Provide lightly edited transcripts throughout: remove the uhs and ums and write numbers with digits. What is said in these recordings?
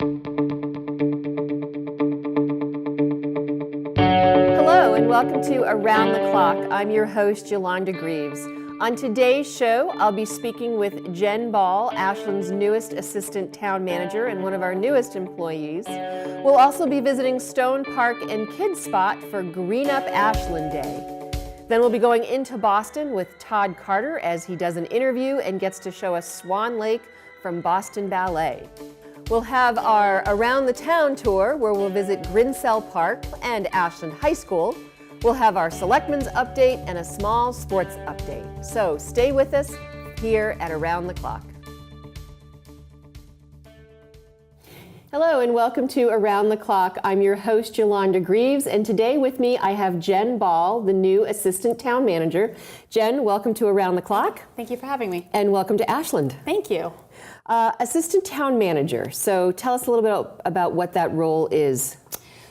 Hello and welcome to Around the Clock. I'm your host, Yolanda Greaves. On today's show, I'll be speaking with Jen Ball, Ashland's newest assistant town manager and one of our newest employees. We'll also be visiting Stone Park and Kids Spot for Green Up Ashland Day. Then we'll be going into Boston with Todd Carter as he does an interview and gets to show us Swan Lake from Boston Ballet. We'll have our Around the Town tour where we'll visit Grinsell Park and Ashland High School. We'll have our Selectmen's update and a small sports update. So stay with us here at Around the Clock. Hello and welcome to Around the Clock. I'm your host, Yolanda Greaves, and today with me I have Jen Ball, the new assistant town manager. Jen, welcome to Around the Clock. Thank you for having me. And welcome to Ashland. Thank you. Assistant town manager. So tell us a little bit about what that role is.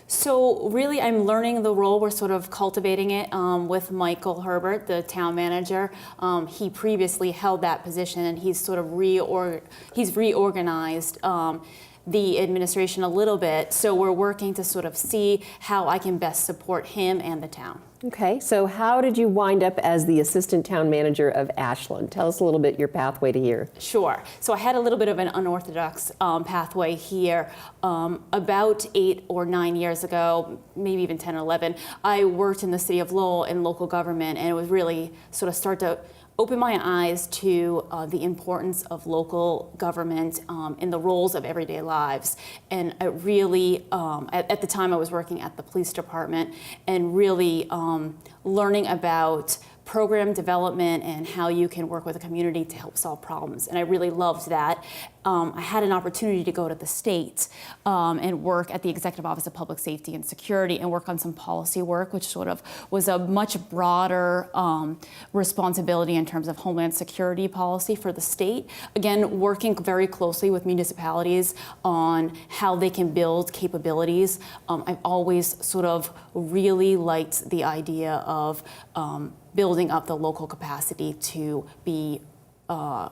So really, I'm learning the role. We're sort of cultivating it with Michael Herbert, the town manager. He previously held that position, and he's sort of reorganized the administration a little bit. So we're working to sort of see how I can best support him and the town. Okay, so how did you wind up as the assistant town manager of Ashland? Tell us a little bit your pathway to here. Sure. So I had a little bit of an unorthodox pathway here. About 8 or 9 years ago, maybe even 10 or 11, I worked in the city of Lowell in local government, and it was really sort of start to open my eyes to the importance of local government in the roles of everyday lives. And I really, at the time I was working at the police department and really learning about program development and how you can work with a community to help solve problems. And I really loved that. I had an opportunity to go to the state and work at the Executive Office of Public Safety and Security and work on some policy work, which sort of was a much broader responsibility in terms of Homeland Security policy for the state. Again, working very closely with municipalities on how they can build capabilities. I've always sort of really liked the idea of building up the local capacity to be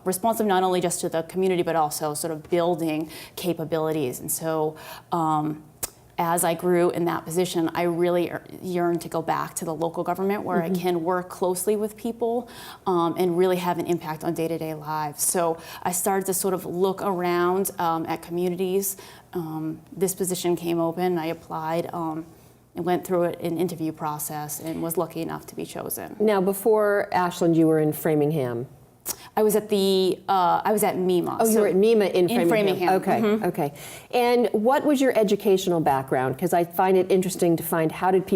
responsive not only just to the community, but also sort of building capabilities. And so as I grew in that position, I really yearned to go back to the local government where I can work closely with people and really have an impact on day-to-day lives. So I started to sort of look around at communities. This position came open, I applied. And went through an interview process and was lucky enough to be chosen. Now, before Ashland, you were in Framingham. I was at MEMA. Oh, you were at MEMA in Framingham. Okay, okay. And what was your educational background? Because I find it interesting to find how did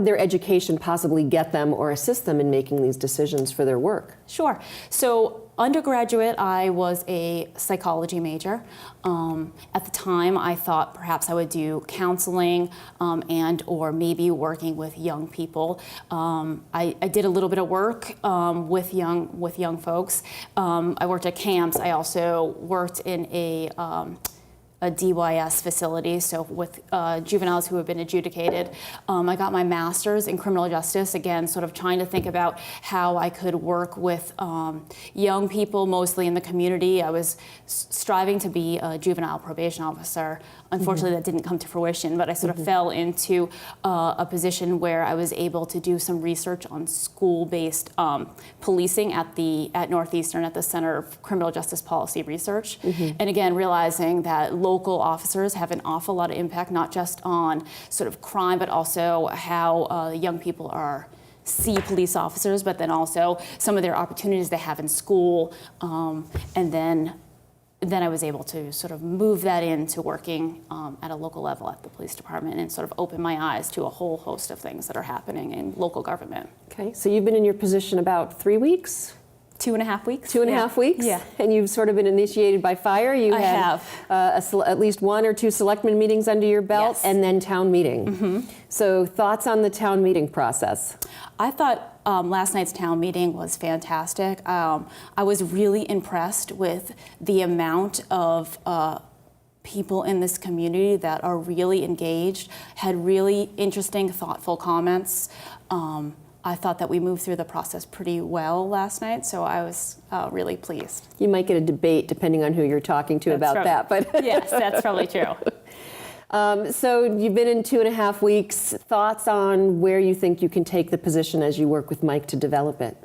their education possibly get them or assist them in making these decisions for their work? Sure. So undergraduate, I was a psychology major. At the time, I thought perhaps I would do counseling and or maybe working with young people. I did a little bit of work with young folks. I worked at camps. I also worked in a DYS facility, so with juveniles who have been adjudicated. I got my master's in criminal justice, again, sort of trying to think about how I could work with young people, mostly in the community. I was striving to be a juvenile probation officer. Unfortunately, that didn't come to fruition, but I sort of fell into a position where I was able to do some research on school-based policing at Northeastern at the Center of Criminal Justice Policy Research. And again, realizing that local officers have an awful lot of impact, not just on sort of crime, but also how young people see police officers, but then also some of their opportunities they have in school. And then I was able to sort of move that into working at a local level at the police department and sort of open my eyes to a whole host of things that are happening in local government. Okay, so you've been in your position about 3 weeks? 2.5 weeks. 2.5 weeks? Yeah. And you've sort of been initiated by fire? I have. At least 1 or 2 selectmen meetings under your belt, yes. And then town meeting. So thoughts on the town meeting process? I thought last night's town meeting was fantastic. I was really impressed with the amount of people in this community that are really engaged, had really interesting, thoughtful comments. I thought that we moved through the process pretty well last night, so I was really pleased. You might get a debate depending on who you're talking to about that, but yes, that's probably true. So you've been in 2.5 weeks. Thoughts on where you think you can take the position as you work with Mike to develop it?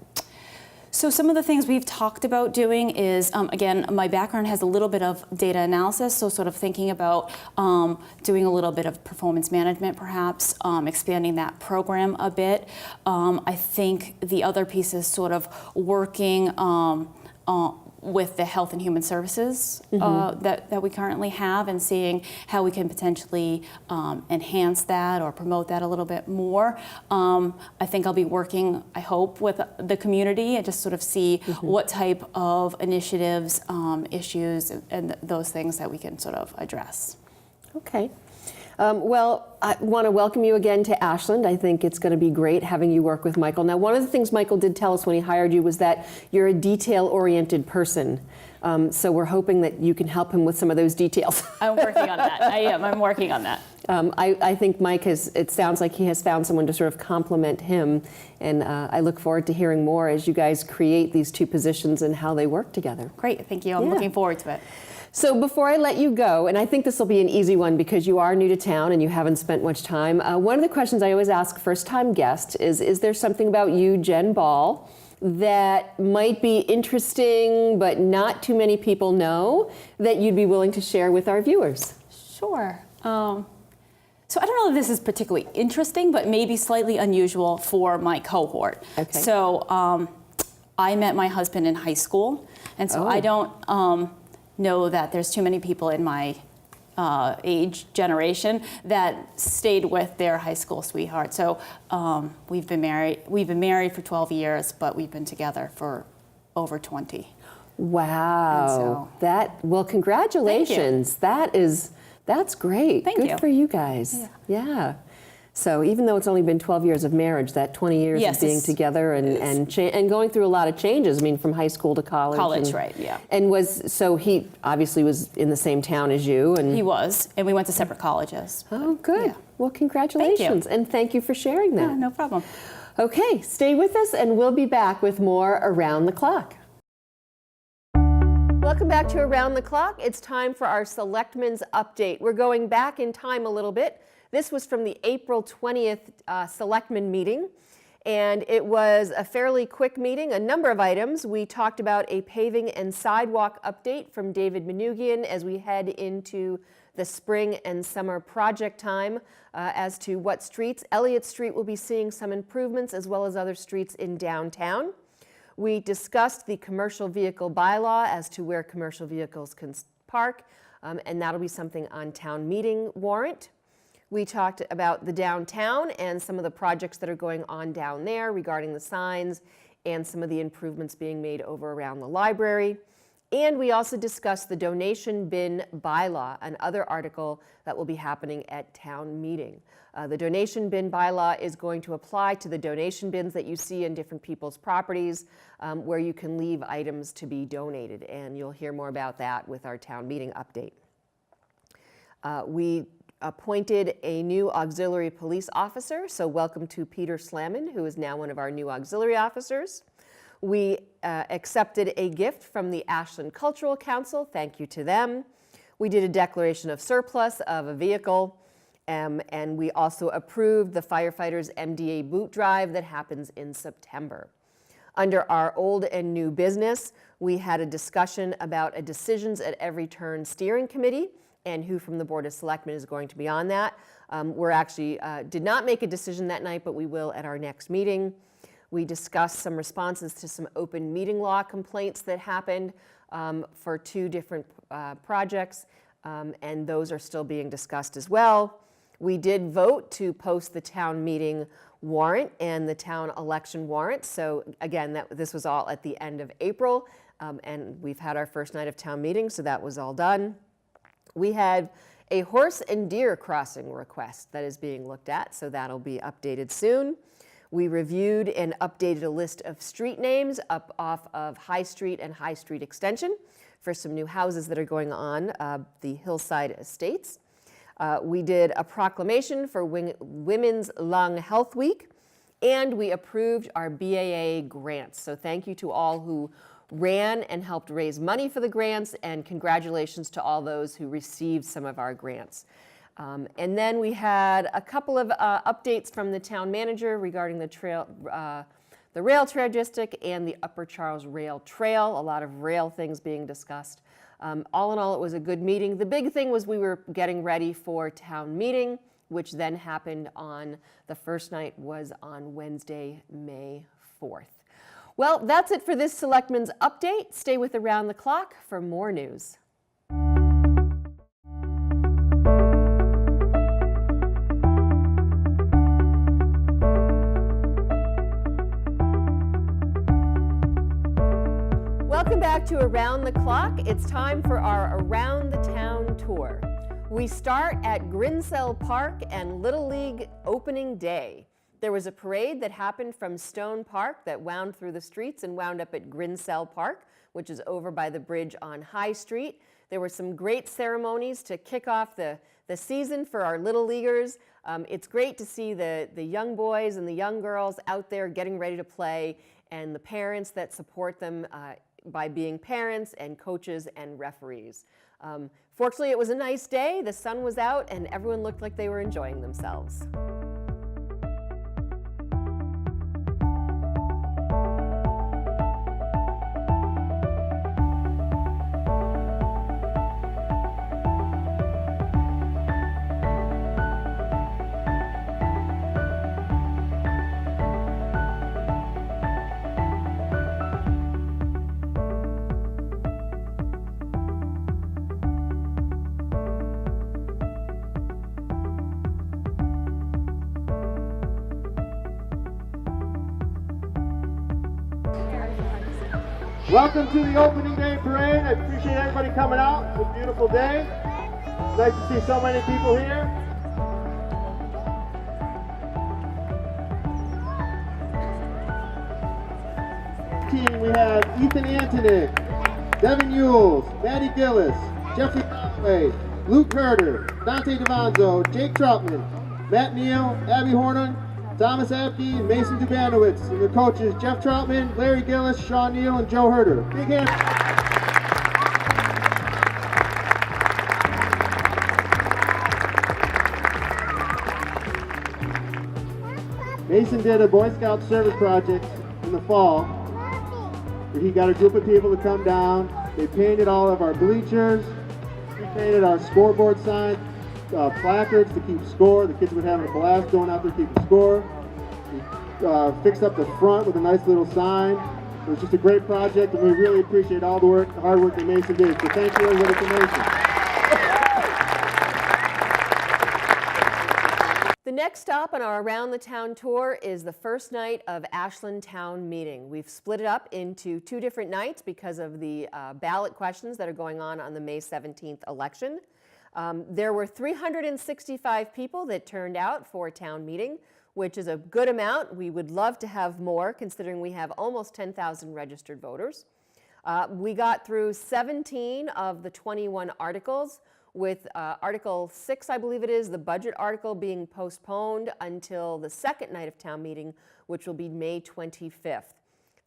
So some of the things we've talked about doing is, again, my background has a little bit of data analysis, so sort of thinking about doing a little bit of performance management perhaps, expanding that program a bit. I think the other piece is sort of working with the Health and Human Services that we currently have, and seeing how we can potentially enhance that or promote that a little bit more. I think I'll be working, I hope, with the community and just sort of see what type of initiatives, issues, and those things that we can sort of address. Okay. Well, I want to welcome you again to Ashland. I think it's going to be great having you work with Michael. Now, one of the things Michael did tell us when he hired you was that you're a detail-oriented person. So we're hoping that you can help him with some of those details. I'm working on that. I am. I'm working on that. I think Mike it sounds like he has found someone to sort of complement him. And I look forward to hearing more as you guys create these two positions and how they work together. Great. Thank you. I'm looking forward to it. So before I let you go, and I think this will be an easy one because you are new to town and you haven't spent much time, one of the questions I always ask first-time guests is there something about you, Jen Ball, that might be interesting but not too many people know that you'd be willing to share with our viewers? Sure. So I don't know if this is particularly interesting, but maybe slightly unusual for my cohort. Okay. So I met my husband in high school, and so I don't know that there's too many people in my age generation that stayed with their high school sweetheart. So we've been married for 12 years, but we've been together for over 20. Wow. Well, congratulations. That's great. Thank Good you. for you guys. Yeah. So even though it's only been 12 years of marriage, that 20 years of being together and going through a lot of changes, I mean, from high school to college. Right, yeah. And so he obviously was in the same town as you. And he was, and we went to separate colleges. Oh, good. Yeah. Well, congratulations. And thank you for sharing that. Yeah, no problem. Okay, stay with us and we'll be back with more Around the Clock. Welcome back to Around the Clock. It's time for our Selectmen's Update. We're going back in time a little bit. This was from the April 20th Selectmen meeting, and it was a fairly quick meeting, a number of items. We talked about a paving and sidewalk update from David Manugian as we head into the spring and summer project time as to what streets. Elliott Street will be seeing some improvements as well as other streets in downtown. We discussed the commercial vehicle bylaw as to where commercial vehicles can park, and that'll be something on town meeting warrant. We talked about the downtown and some of the projects that are going on down there regarding the signs and some of the improvements being made over around the library. And we also discussed the donation bin bylaw, another article that will be happening at town meeting. The donation bin bylaw is going to apply to the donation bins that you see in different people's properties where you can leave items to be donated. And you'll hear more about that with our town meeting update. We appointed a new auxiliary police officer, so welcome to Peter Slamman, who is now one of our new auxiliary officers. We accepted a gift from the Ashland Cultural Council, thank you to them. We did a declaration of surplus of a vehicle, and we also approved the firefighters' MDA boot drive that happens in September. Under our old and new business, we had a discussion about a decisions at every turn steering committee and who from the Board of Selectmen is going to be on that. We're actually did not make a decision that night, but we will at our next meeting. We discussed some responses to some open meeting law complaints that happened for 2 different projects, and those are still being discussed as well. We did vote to post the town meeting warrant and the town election warrant. So again, this was all at the end of April, and we've had our first night of town meeting, so that was all done. We had a horse and deer crossing request that is being looked at, so that'll be updated soon. We reviewed and updated a list of street names up off of High Street and High Street Extension for some new houses that are going on the Hillside Estates. We did a proclamation for Women's Lung Health Week, And we approved our BAA grants. So thank you to all who ran and helped raise money for the grants, and congratulations to all those who received some of our grants. And then we had a couple of updates from the town manager regarding the rail trail district and the Upper Charles Rail Trail. A lot of rail things being discussed. All in all, it was a good meeting. The big thing was we were getting ready for town meeting, which then happened on the first night was on Wednesday, May 4th. Well, that's it for this Selectmen's update. Stay with Around the Clock for more news. Welcome back to Around the Clock. It's time for our Around the Town tour. We start at Grinsell Park and Little League opening day. There was a parade that happened from Stone Park that wound through the streets and wound up at Grinsell Park, which is over by the bridge on High Street. There were some great ceremonies to kick off the season for our Little Leaguers. It's great to see the young boys and the young girls out there getting ready to play, and the parents that support them by being parents and coaches and referees. Fortunately, it was a nice day, the sun was out, and everyone looked like they were enjoying themselves. Welcome to the opening day parade. I appreciate everybody coming out. It's a beautiful day. It's nice to see so many people here. Team, we have Ethan Antonik, Devin Yules, Maddie Gillis, Jeffrey Conway, Luke Herder, Dante DeVonzo, Jake Troutman, Matt Neal, Abby Hornan, Thomas Apke, and Mason Dubanowitz, and their coaches Jeff Troutman, Larry Gillis, Sean Neal, and Joe Herder. Big hand. Mason did a Boy Scout service project in the fall where he got a group of people to come down. They painted all of our bleachers. We painted our scoreboard signs. Placards to keep score. The kids were having a blast going out there keeping score. We fixed up the front with a nice little sign. It was just a great project, and we really appreciate all the hard work that Mason did. So thank you everybody for Mason. The next stop on our Around the Town tour is the first night of Ashland Town Meeting. We've split it up into two different nights because of the ballot questions that are going on the May 17th election. There were 365 people that turned out for a town meeting, which is a good amount. We would love to have more, considering we have almost 10,000 registered voters. We got through 17 of the 21 articles, with Article 6, I believe it is, the budget article, being postponed until the second night of town meeting, which will be May 25th.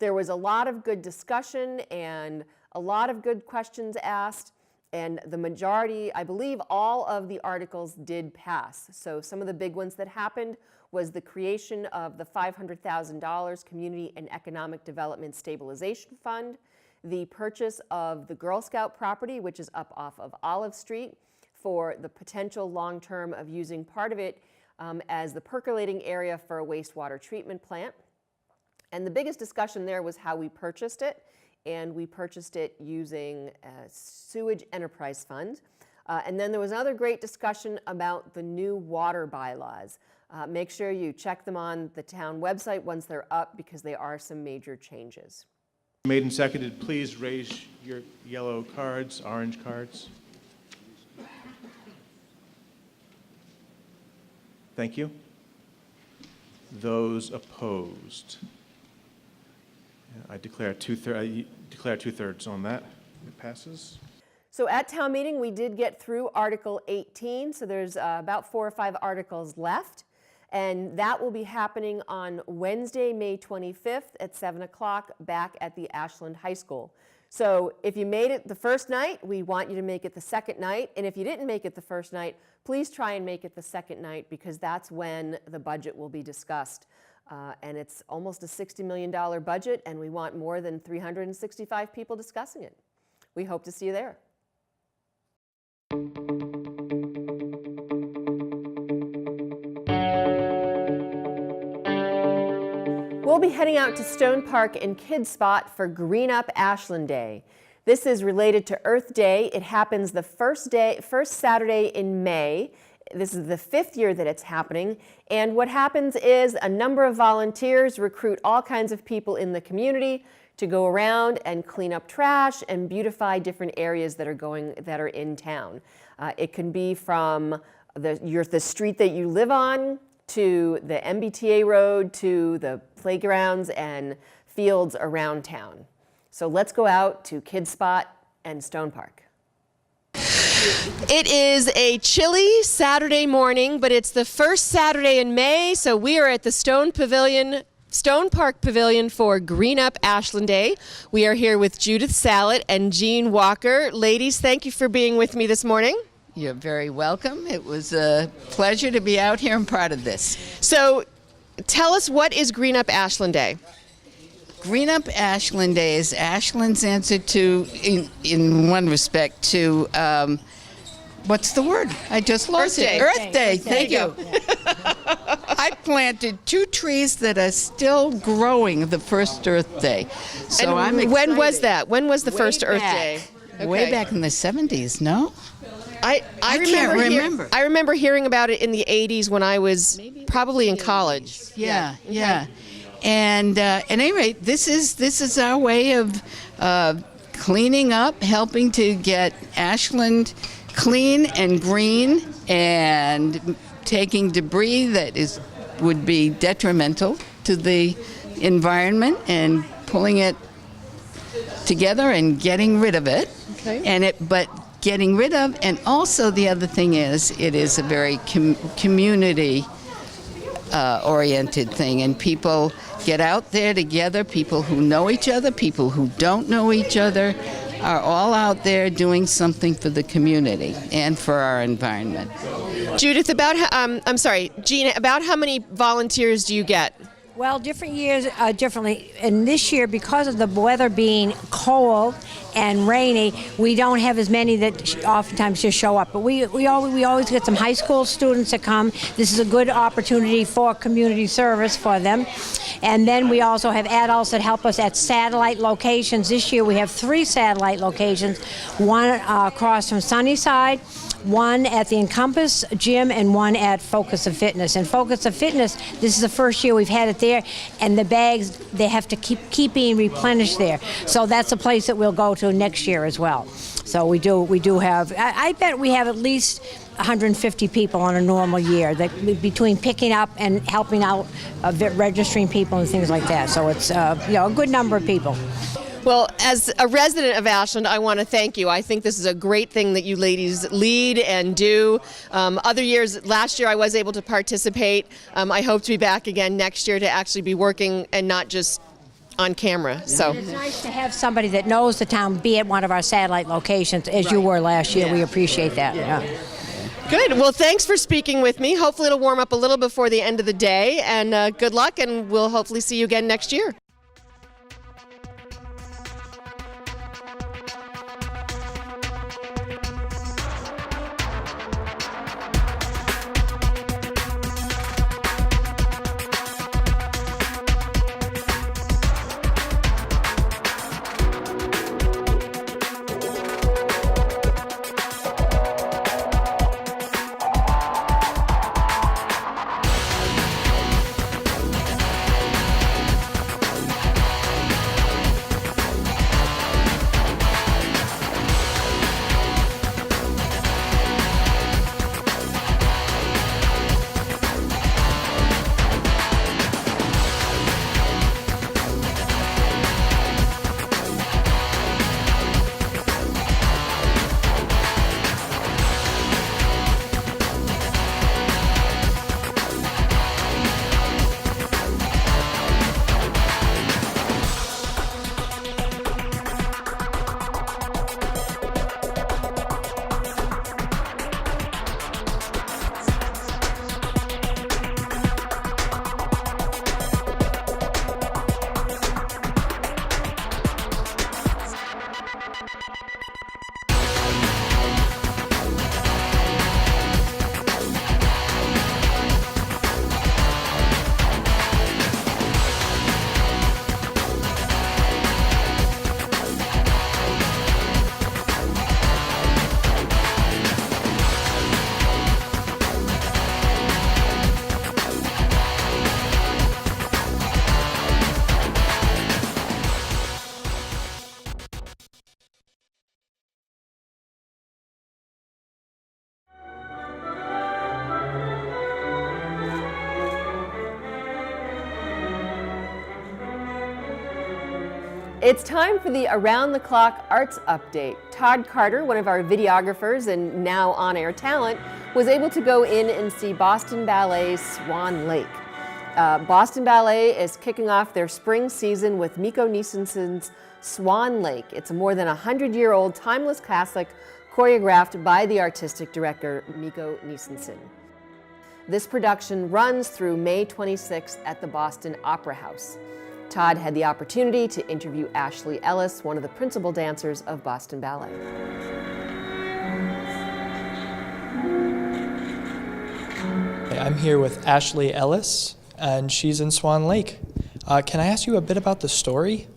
There was a lot of good discussion and a lot of good questions asked. And the majority, I believe all of the articles did pass. So some of the big ones that happened was the creation of the $500,000 Community and Economic Development Stabilization Fund, the purchase of the Girl Scout property, which is up off of Olive Street, for the potential long term of using part of it as the percolating area for a wastewater treatment plant. And the biggest discussion there was how we purchased it. And we purchased it using a sewage enterprise fund. And then there was another great discussion about the new water bylaws. Make sure you check them on the town website once they're up, because there are some major changes. Made and seconded, please raise your yellow cards, orange cards. Thank you. Those opposed? I declare two-thirds on that. It passes. So at town meeting, we did get through Article 18, so there's about 4 or 5 articles left. And that will be happening on Wednesday, May 25th at 7 o'clock back at the Ashland High School. So if you made it the first night, we want you to make it the second night. And if you didn't make it the first night, please try and make it the second night, because that's when the budget will be discussed. And it's almost a $60 million budget, and we want more than 365 people discussing it. We hope to see you there. We'll be heading out to Stone Park and Kids Spot for Green Up Ashland Day. This is related to Earth Day. It happens the first Saturday in May. This is the 5th year that it's happening. And what happens is a number of volunteers recruit all kinds of people in the community to go around and clean up trash and beautify different areas that are in town. It can be from the street that you live on, to the MBTA road, to the playgrounds and fields around town. So let's go out to Kids Spot and Stone Park. It is a chilly Saturday morning, but it's the first Saturday in May, so we are at the Stone Park Pavilion for Green Up Ashland Day. We are here with Judith Sallet and Jean Walker. Ladies, thank you for being with me this morning. You're very welcome. It was a pleasure to be out here and part of this. So tell us, what is Green Up Ashland Day? Green Up Ashland Day is Ashland's answer to, in one respect, to, what's the word? I just lost it. Earth Day. Thank you. I planted 2 trees that are still growing the first Earth Day. So and I'm excited. When was that? When was the first Earth Day? Way back in the 70s, no? I can't remember. I remember hearing about it in the 80s when I was probably in college. Yeah. And at any rate, this is our way of cleaning up, helping to get Ashland clean and green, and taking debris that would be detrimental to the environment and pulling it together and getting rid of it. Okay. But getting rid of, and also the other thing is, it is a very community oriented thing, and people get out there together. People who know each other, people who don't know each other, are all out there doing something for the community and for our environment. Judith, Jean, about how many volunteers do you get? Well, different years differently. And this year, because of the weather being cold and rainy, we don't have as many that oftentimes just show up. But we always get some high school students that come. This is a good opportunity for community service for them. And then we also have adults that help us at satellite locations. This year we have 3 satellite locations, one across from Sunnyside, one at the Encompass Gym, and one at Focus of Fitness. And Focus of Fitness, this is the first year we've had it there, and the bags, they have to keep being replenished there. So that's a place that we'll go to next year as well. So we do have, I bet we have at least 150 people on a normal year, that between picking up and helping out, registering people and things like that. So it's a good number of people. Well, as a resident of Ashland, I want to thank you. I think this is a great thing that you ladies lead and do. Other years, last year I was able to participate. I hope to be back again next year to actually be working and not just on camera. So it's nice to have somebody that knows the town be at one of our satellite locations, as you were last year. We appreciate that. Yeah. Good. Well, thanks for speaking with me. Hopefully it'll warm up a little before the end of the day, and good luck, and we'll hopefully see you again next year. It's time for the Around the Clock Arts Update. Todd Carter, one of our videographers and now on-air talent, was able to go in and see Boston Ballet's Swan Lake. Boston Ballet is kicking off their spring season with Miko Nisensen's Swan Lake. It's a more than 100-year-old timeless classic choreographed by the artistic director Miko Nisensen. This production runs through May 26th at the Boston Opera House. Todd had the opportunity to interview Ashley Ellis, one of the principal dancers of Boston Ballet. I'm here with Ashley Ellis, and she's in Swan Lake. Can I ask you a bit about the story?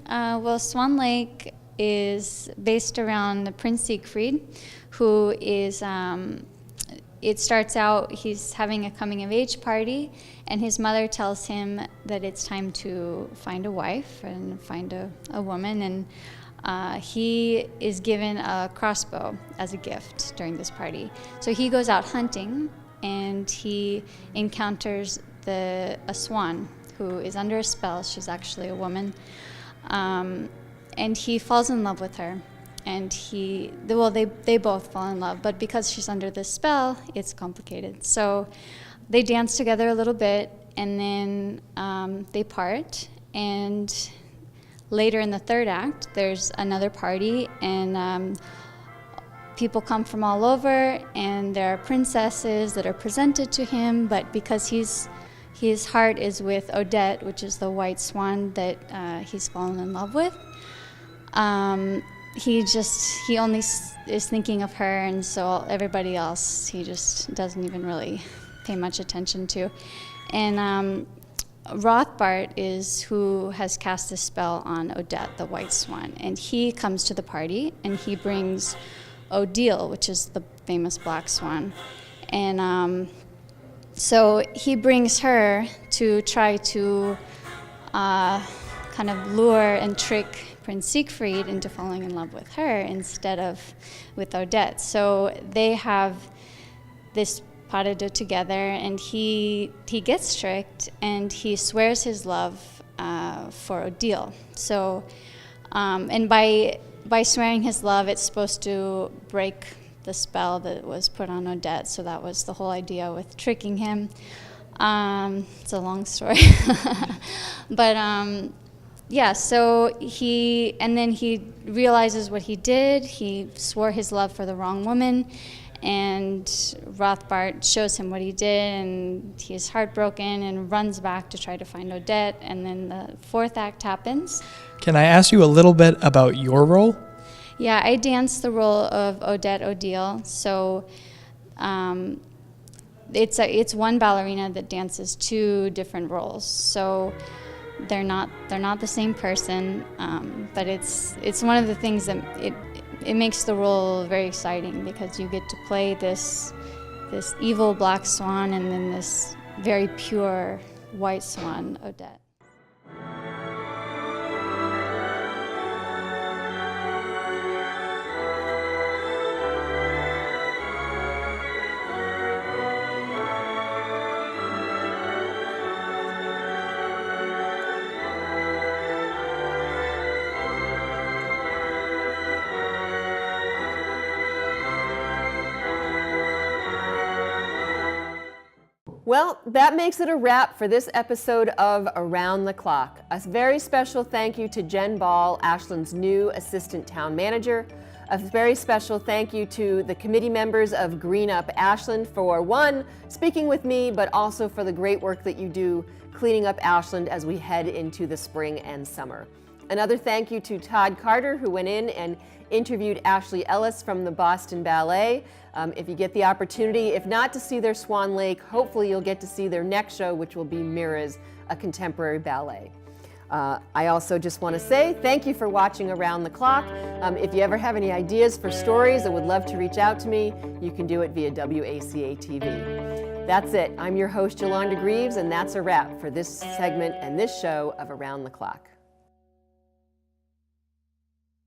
Well, Swan Lake is based around Prince Siegfried, who is, it starts out, he's having a coming-of-age party, and his mother tells him that it's time to find a wife and find a woman, and he is given a crossbow as a gift during this party. So he goes out hunting, and he encounters a swan who is under a spell. She's actually a woman, and he falls in love with her. And they both fall in love, but because she's under this spell, it's complicated. So they dance together a little bit, and then they part. And later in the third act, there's another party, and people come from all over, and there are princesses that are presented to him, but because his heart is with Odette, which is the white swan that he's fallen in love with, he only is thinking of her, and so everybody else he just doesn't even really pay much attention to. And Rothbart is who has cast this spell on Odette, the white swan, and he comes to the party, and he brings Odile, which is the famous black swan. And so he brings her to try to kind of lure and trick Prince Siegfried into falling in love with her instead of with Odette. So they have this pas de deux together, and he gets tricked, and he swears his love for Odile. So, and by swearing his love, it's supposed to break the spell that was put on Odette. So that was the whole idea with tricking him. It's a long story, but. Yeah, so he realizes what he did. He swore his love for the wrong woman, and Rothbart shows him what he did, and he's heartbroken and runs back to try to find Odette, and then the fourth act happens. Can I ask you a little bit about your role? Yeah, I dance the role of Odette Odile, so it's one ballerina that dances two different roles. So they're not the same person, but it's one of the things that it makes the role very exciting, because you get to play this evil black swan and then this very pure white swan, Odette. Well, that makes it a wrap for this episode of Around the Clock. A very special thank you to Jen Ball, Ashland's new assistant town manager. A very special thank you to the committee members of Green Up Ashland for, one, speaking with me, but also for the great work that you do cleaning up Ashland as we head into the spring and summer. Another thank you to Todd Carter, who went in and interviewed Ashley Ellis from the Boston Ballet. If you get the opportunity, if not to see their Swan Lake, hopefully you'll get to see their next show, which will be Mirrors, a contemporary ballet. I also just want to say thank you for watching Around the Clock. If you ever have any ideas for stories or would love to reach out to me, you can do it via WACA-TV. That's it. I'm your host, Yolanda Greaves, and that's a wrap for this segment and this show of Around the Clock.